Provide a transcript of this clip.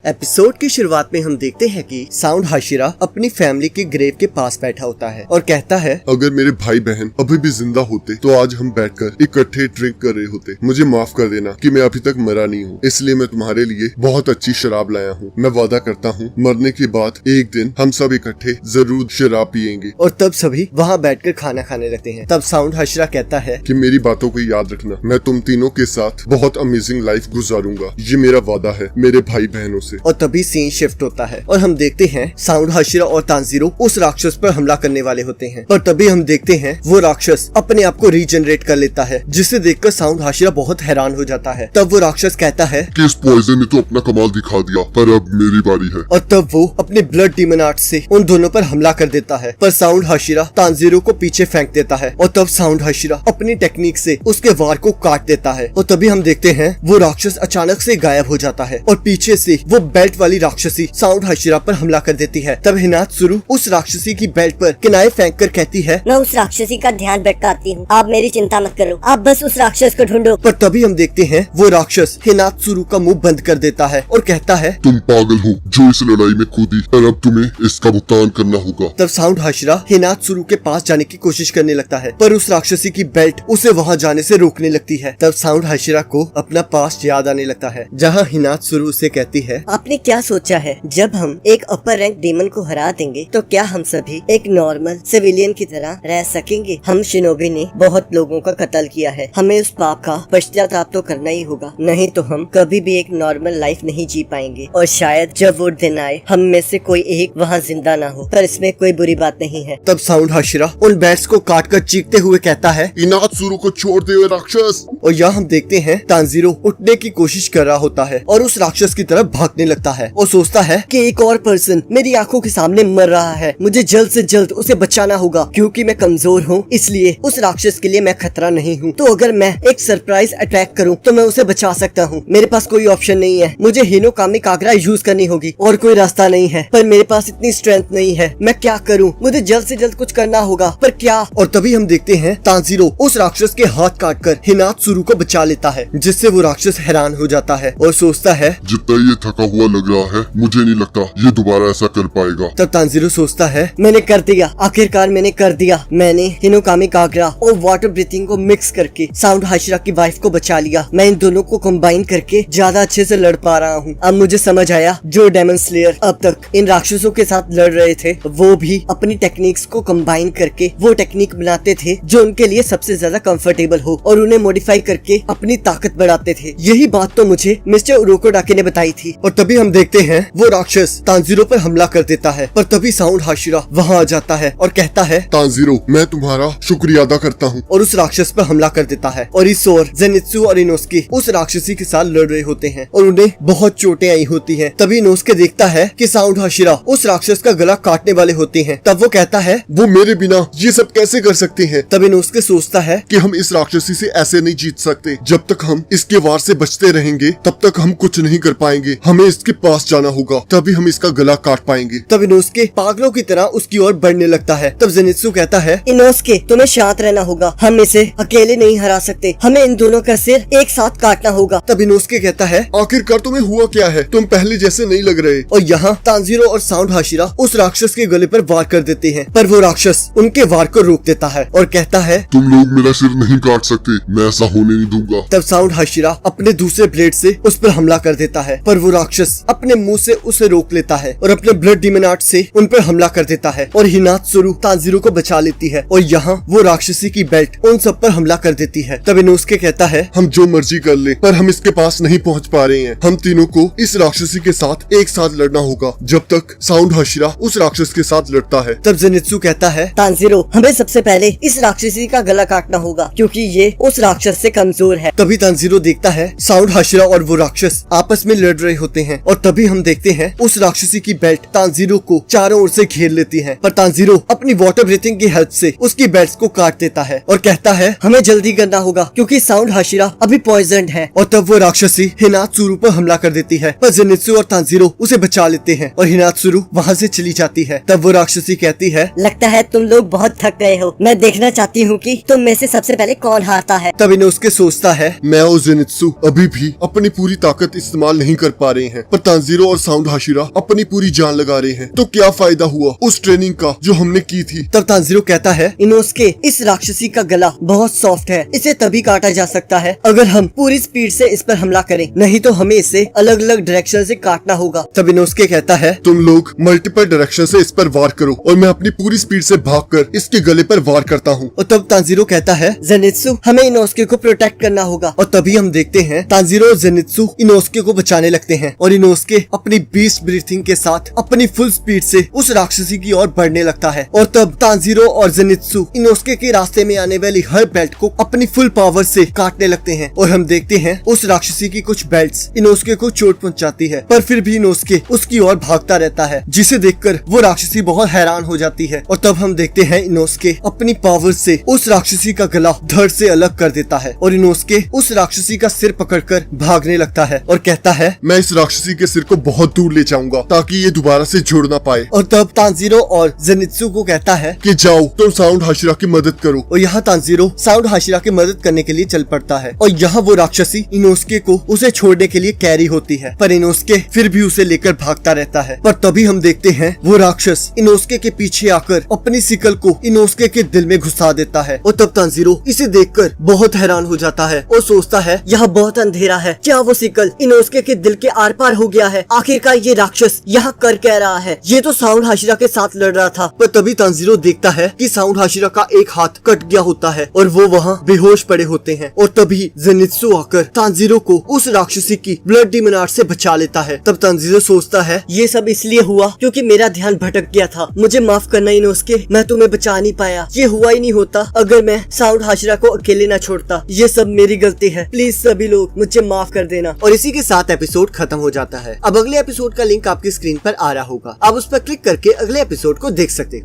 Episode की शुरुआत में हम देखते हैं कि साउंड हाशिरा अपनी फैमिली के ग्रेव के पास बैठा होता है और कहता है, अगर मेरे भाई बहन अभी भी जिंदा होते तो आज हम बैठकर इकट्ठे ड्रिंक कर रहे होते। मुझे माफ कर देना कि मैं अभी तक मरा नहीं हूँ, इसलिए मैं तुम्हारे लिए बहुत अच्छी शराब लाया हूँ। मैं वादा करता हूँ मरने के बाद एक दिन हम सब इकट्ठे जरूर शराब पियेंगे। और तब सभी वहाँ बैठकर खाना खाने लगते हैं। तब साउंड हाशिरा कहता है कि मेरी बातों को याद रखना, मैं तुम तीनों के साथ बहुत अमेजिंग लाइफ गुजारूंगा, ये मेरा वादा है मेरे भाई बहनों से। और तभी सीन शिफ्ट होता है और हम देखते हैं साउंड हाशिरा और तांजीरो उस राक्षस पर हमला करने वाले होते हैं। पर तभी हम देखते हैं वो राक्षस अपने आप को रीजनरेट कर लेता है, जिसे देखकर साउंड हाशिरा बहुत हैरान हो जाता है। तब वो राक्षस कहता है कि इस पॉइजन ने तो अपना कमाल दिखा दिया, पर अब मेरी बारी है। और तब वो अपने ब्लड डीमन आर्ट से उन दोनों पर हमला कर देता है। पर साउंड हाशिरा तांजीरो को पीछे फेंक देता है और तब साउंड हाशिरा अपनी टेक्निक से उसके वार को काट देता है। और तभी हम देखते हैं वो राक्षस अचानक से गायब हो जाता है और पीछे से वो बेल्ट वाली राक्षसी साउंड हाशिरा पर हमला कर देती है। तब हिनात्सुरु उस राक्षसी की बेल्ट पर किनारे फेंक कर कहती है, मैं उस राक्षसी का ध्यान भटकाती हूँ, आप मेरी चिंता मत करो, आप बस उस राक्षस को ढूंढो। पर तभी हम देखते हैं वो राक्षस हिनात्सुरु का मुंह बंद कर देता है और कहता है, तुम पागल हो जो इस लड़ाई में कूदी, और अब तुम्हें इसका भुगतान करना होगा। तब साउंड हाशिरा हिनात्सुरु के पास जाने की कोशिश करने लगता है, पर उस राक्षसी की बेल्ट उसे वहाँ जाने से रोकने लगती है। तब साउंड हाशिरा को अपना पास्ट याद आने लगता है, जहाँ हिनात्सुरु उसे कहती है, आपने क्या सोचा है, जब हम एक अपर रैंक डीमन को हरा देंगे तो क्या हम सभी एक नॉर्मल सिविलियन की तरह रह सकेंगे? हम शिनोबी ने बहुत लोगों का कत्ल किया है, हमें उस पाप का पश्चाताप तो करना ही होगा, नहीं तो हम कभी भी एक नॉर्मल लाइफ नहीं जी पाएंगे। और शायद जब वो दिन आए हम में से कोई एक वहाँ जिंदा ना हो, पर इसमें कोई बुरी बात नहीं है। तब साउंड हाशिरा उन बैट्स को काट कर चीखते हुए कहता है, हिनात्सुरु को छोड़ दे राक्षस। और यहाँ हम देखते हैं तांजीरो उठने की कोशिश कर रहा होता है और उस राक्षस की तरफ भागने लगता है और सोचता है कि एक और पर्सन मेरी आंखों के सामने मर रहा है, मुझे जल्द से जल्द उसे बचाना होगा, क्योंकि मैं कमजोर हूँ, इसलिए उस राक्षस के लिए मैं खतरा नहीं हूँ। तो अगर मैं एक सरप्राइज अटैक करूँ तो मैं उसे बचा सकता हूँ। मेरे पास कोई ऑप्शन नहीं है, मुझे हिनोकामी कागरा यूज करनी होगी और कोई रास्ता नहीं है, पर मेरे पास इतनी स्ट्रेंथ नहीं है। मैं क्या करूँ? मुझे जल्द से जल्द कुछ करना होगा, पर क्या? और तभी हम देखते हैं तांजीरो उस राक्षस के हाथ काटकर हिनात्सुरु को बचा लेता है, जिससे वो राक्षस हैरान हो जाता है और सोचता है, जितना ये थका हुआ लग रहा है मुझे नहीं लगता ये दोबारा ऐसा कर पाएगा। तब तांजीरो सोचता है, मैंने कर दिया, आखिरकार मैंने कर दिया। मैंने हिनोकामी कागरा और वाटर ब्रीथिंग को मिक्स करके साउंड हाशिरा की वाइफ को बचा लिया। मैं इन दोनों को कंबाइन करके ज्यादा अच्छे से लड़ पा रहा हूँ। अब मुझे समझ आया, जो डेमन स्लेयर अब तक इन राक्षसों के साथ लड़ रहे थे वो भी अपनी टेक्निक्स को कंबाइन करके वो टेक्निक बनाते थे जो उनके लिए सबसे ज्यादा कंफर्टेबल हो और उन्हें मॉडिफाई करके अपनी ताकत बढ़ाते थे। यही बात तो मुझे मिस्टर उरोकोडाके ने बताई थी। और तभी हम देखते हैं वो राक्षस तांजीरो पर हमला कर देता है, पर तभी साउंड हाशिरा वहाँ आ जाता है और कहता है, तांजीरो मैं तुम्हारा शुक्रिया अदा करता हूँ, और उस राक्षस पर हमला कर देता है। और इस ओर जेनित्सु और इनोस्के उस राक्षसी के साथ लड़ रहे होते हैं और उन्हें बहुत चोटें आई होती हैं। तभी इनोस्के देखता है कि साउंड हाशिरा उस राक्षस का गला काटने वाले होते हैं। तब वो कहता है, वो मेरे बिना ये सब कैसे कर सकते हैं? तब इनोस्के सोचता है कि हम इस राक्षसी से ऐसे नहीं जीत सकते, जब तक हम इसके वार से बचते रहेंगे तब तक हम कुछ नहीं कर पाएंगे, हमें इसके पास जाना होगा, तभी हम इसका गला काट पाएंगे। तब इनोस्के पागलों की तरह उसकी ओर बढ़ने लगता है। तब जेनित्सु कहता है, इनोस्के तुम्हें शांत रहना होगा, हम इसे अकेले नहीं हरा सकते, हमें इन दोनों का सिर एक साथ काटना होगा। तब इनोस्के कहता है, आखिरकार तुम्हें हुआ क्या है? तुम पहले जैसे नहीं लग रहे। और यहाँ तांजीरो और साउंड हाशिरा उस राक्षस के गले पर वार कर देते हैं, पर वो राक्षस उनके वार को रोक देता है और कहता है, तुम लोग मेरा सिर नहीं काट सकते, मैं ऐसा होने नहीं दूंगा। तब साउंड हाशिरा अपने दूसरे ब्लेड से उस पर हमला कर देता है, पर वो राक्षस अपने मुंह से उसे रोक लेता है और अपने ब्लड डीमन आर्ट से उन पर हमला कर देता है और हिनात्सुरु तांजीरो को बचा लेती है। और यहाँ वो राक्षसी की बेल्ट उन सब पर हमला कर देती है। तब इनोस्के कहता है, हम जो मर्जी कर ले, पर हम इसके पास नहीं पहुँच पा रहे हैं। हम तीनों को इस राक्षसी के साथ एक साथ लड़ना होगा जब तक साउंड हाशिरा उस राक्षस के साथ लड़ता है। तब जेनित्सु कहता है, तांजीरो हमें सबसे पहले इस राक्षसी का गला काटना होगा, क्योंकि ये उस राक्षस से कमजोर है। तभी तांजीरो देखता है साउंड हाशिरा और वो राक्षस आपस में लड़ रहे होते हैं और तभी हम देखते हैं उस राक्षसी की बेल्ट तांजीरो को चारों ओर से घेर लेती है, पर तांजीरो अपनी वाटर ब्रीथिंग की हेल्प से उसकी बेल्ट को काट देता है और कहता है, हमें जल्दी करना होगा क्योंकि साउंड हाशिरा अभी पॉइजन है। और तब वो राक्षसी हिनात्सुरु पर हमला कर देती है, पर जेनित्सु और तांजीरो उसे बचा लेते हैं और हिनात्सुरु वहाँ से चली जाती है। तब वो राक्षसी कहती है, लगता है तुम लोग बहुत थक गए हो, मैं देखना चाहती हूँ कि तुम में से सबसे पहले कौन हारता है। तब इनोस्के सोचता है, मैं और जेनित्सु अभी भी अपनी पूरी ताकत इस्तेमाल नहीं कर पा रहे हैं, पर तांजीरो और साउंड हाशिरा अपनी पूरी जान लगा रहे हैं। तो क्या फायदा हुआ उस ट्रेनिंग का जो हमने की थी। तब तांजीरो कहता है, इनोस्के, इस राक्षसी का गला बहुत सॉफ्ट है, इसे तभी काटा जा सकता है अगर हम पूरी स्पीड से इस पर हमला करें, नहीं तो हमें इसे अलग अलग डायरेक्शन से काटना होगा। तब इनोस्के कहता है, तुम लोग मल्टीपल डायरेक्शन से इस पर वार करो और मैं अपनी पूरी स्पीड से भागकर इसके गले पर वार करता हूँ। और तब तांजीरो कहता है, जेनित्सु, हमें इनोस्के को प्रोटेक्ट करना होगा। और तभी हम देखते हैं तांजीरो और जेनित्सु इनोस्के को बचाने लगते हैं और इनोस्के अपनी बीस्ट ब्रीथिंग के साथ अपनी फुल स्पीड से उस राक्षसी की ओर बढ़ने लगता है। और तब तांजीरो और जेनित्सु इनोस्के के रास्ते में आने वाली हर बेल्ट को अपनी फुल पावर से काटने लगते हैं और हम देखते हैं उस राक्षसी की कुछ बेल्ट्स इनोस्के को चोट पहुंचाती है, पर फिर भी इनोस्के उसकी ओर भागता रहता है, जिसे देखकर वो राक्षसी बहुत हैरान हो जाती है। और तब हम देखते हैं इनोस्के अपनी पावर से उस राक्षसी का गला धड़ से अलग कर देता है और इनोस्के उस राक्षसी का सिर पकड़कर भागने लगता है और कहता है, मैं इस राक्षसी के सिर को बहुत दूर ले जाऊंगा ताकि ये दोबारा से जुड़ ना पाए। और तब तांजीरो और जेनित्सु को कहता है कि जाओ तुम साउंड हाशिरा की मदद करो। और यहाँ तांजीरो साउंड हाशिरा की मदद करने के लिए चल पड़ता है और यहाँ वो राक्षसी इनोस्के को उसे छोड़ने के लिए कैरी होती है, पर इनोस्के फिर भी उसे लेकर भागता रहता है। पर तभी हम देखते हैं वो राक्षस इनोस्के के पीछे आकर अपनी सिकल को इनोस्के के दिल में घुसा देता है। और तब तांजीरो इसे देखकर बहुत हैरान हो जाता है और सोचता है, यहाँ बहुत अंधेरा है, क्या वो सिकल इनोस्के के दिल के आर पार हो गया है? आखिरकार ये राक्षस यहाँ कर क्या रहा है? ये तो साउंड हाशिरा के साथ लड़ रहा था। पर तभी तांजीरो देखता है कि साउंड हाशिरा का एक हाथ कट गया होता है और वो वहाँ बेहोश पड़े होते हैं। और तभी जेनित्सु आकर तांजीरो को उस राक्षसी की ब्लड डीमन आर्ट से बचा लेता है। तब तांजीरो सोचता है, ये सब इसलिए हुआ क्योंकि मेरा ध्यान भटक गया था। मुझे माफ करना इनोस्के, मैं तुम्हें बचा नहीं पाया। ये हुआ ही नहीं होता अगर मैं साउंड हाशिरा को अकेले न छोड़ता। ये सब मेरी गलती है, प्लीज सभी लोग मुझे माफ कर देना। और इसी के साथ एपिसोड खत्म हो जाता है। अब अगले एपिसोड का लिंक आपकी स्क्रीन पर आ रहा होगा, आप उस पर क्लिक करके अगले एपिसोड को देख सकते हैं।